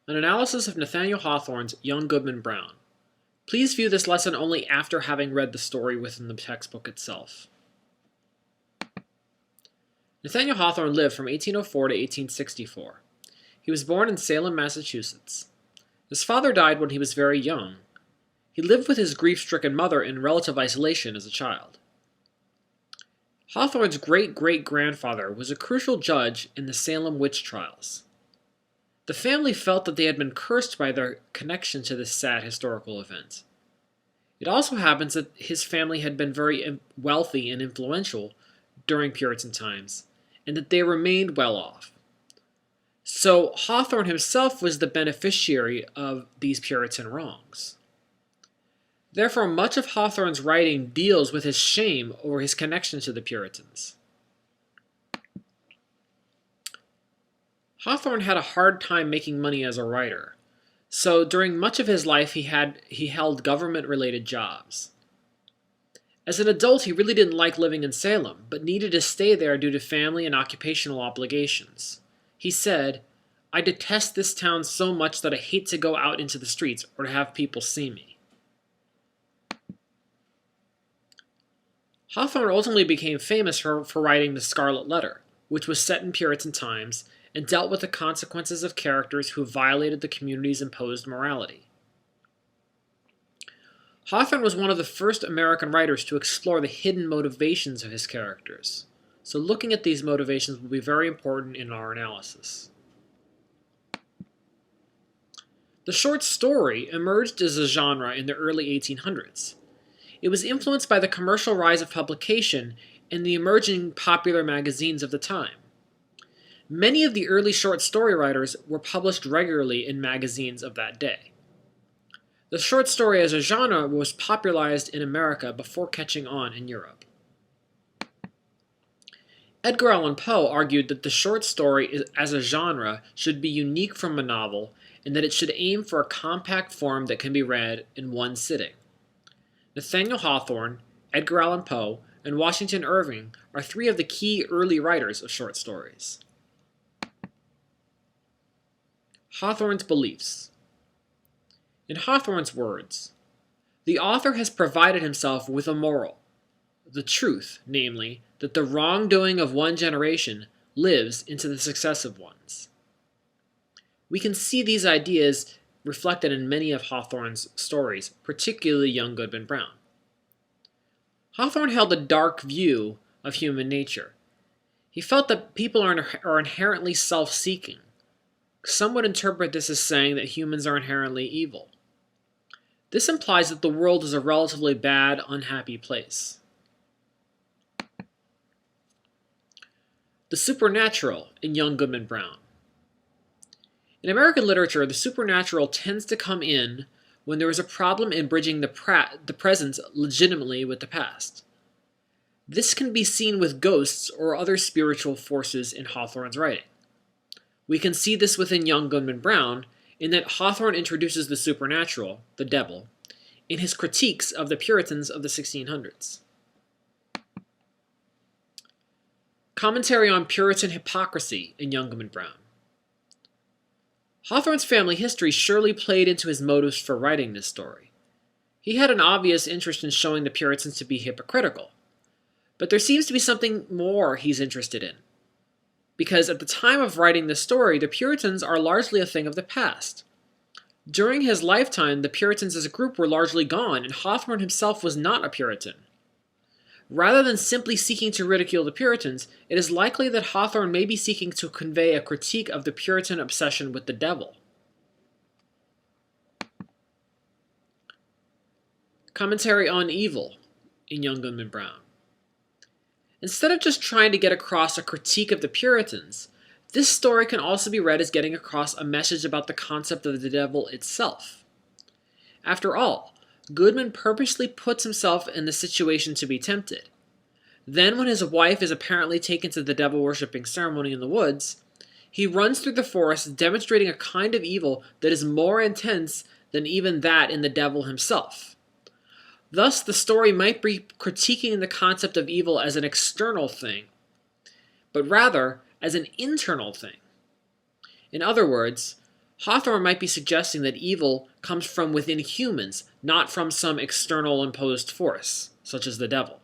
An analysis of Nathaniel Hawthorne's Young Goodman Brown. Please view this lesson only after having read the story within the textbook itself. Nathaniel Hawthorne lived from 1804 to 1864. He was born in Salem, Massachusetts. His father died when he was very young. He lived with his grief-stricken mother in relative isolation as a child. Hawthorne's great-great-grandfather was a crucial judge in the Salem witch trials. The family felt that they had been cursed by their connection to this sad historical event. It also happens that his family had been very wealthy and influential during Puritan times, and that they remained well off. So Hawthorne himself was the beneficiary of these Puritan wrongs. Therefore, much of Hawthorne's writing deals with his shame over his connection to the Puritans. Hawthorne had a hard time making money as a writer, so during much of his life he held government-related jobs. As an adult, he really didn't like living in Salem, but needed to stay there due to family and occupational obligations. He said, "I detest this town so much that I hate to go out into the streets or to have people see me." Hawthorne ultimately became famous for writing The Scarlet Letter, which was set in Puritan times and dealt with the consequences of characters who violated the community's imposed morality. Hawthorne was one of the first American writers to explore the hidden motivations of his characters, so looking at these motivations will be very important in our analysis. The short story emerged as a genre in the early 1800s. It was influenced by the commercial rise of publication and the emerging popular magazines of the time. Many of the early short story writers were published regularly in magazines of that day. The short story as a genre was popularized in America before catching on in Europe. Edgar Allan Poe argued that the short story as a genre should be unique from a novel and that it should aim for a compact form that can be read in one sitting. Nathaniel Hawthorne, Edgar Allan Poe, and Washington Irving are three of the key early writers of short stories. Hawthorne's beliefs. In Hawthorne's words, the author has provided himself with a moral, the truth, namely, that the wrongdoing of one generation lives into the successive ones. We can see these ideas reflected in many of Hawthorne's stories, particularly Young Goodman Brown. Hawthorne held a dark view of human nature. He felt that people are inherently self-seeking. Some would interpret this as saying that humans are inherently evil. This implies that the world is a relatively bad, unhappy place. The supernatural in Young Goodman Brown. In American literature, the supernatural tends to come in when there is a problem in bridging the present legitimately with the past. This can be seen with ghosts or other spiritual forces in Hawthorne's writing. We can see this within Young Goodman Brown in that Hawthorne introduces the supernatural, the devil, in his critiques of the Puritans of the 1600s. Commentary on Puritan hypocrisy in Young Goodman Brown. Hawthorne's family history surely played into his motives for writing this story. He had an obvious interest in showing the Puritans to be hypocritical, but there seems to be something more he's interested in. Because at the time of writing this story, the Puritans are largely a thing of the past. During his lifetime, the Puritans as a group were largely gone, and Hawthorne himself was not a Puritan. Rather than simply seeking to ridicule the Puritans, it is likely that Hawthorne may be seeking to convey a critique of the Puritan obsession with the devil. Commentary on evil in Young Goodman Brown. Instead of just trying to get across a critique of the Puritans, this story can also be read as getting across a message about the concept of the devil itself. After all, Goodman purposely puts himself in the situation to be tempted. Then, when his wife is apparently taken to the devil-worshipping ceremony in the woods, he runs through the forest demonstrating a kind of evil that is more intense than even that in the devil himself. Thus, the story might be critiquing the concept of evil as an external thing, but rather as an internal thing. In other words, Hawthorne might be suggesting that evil comes from within humans, not from some external imposed force, such as the devil.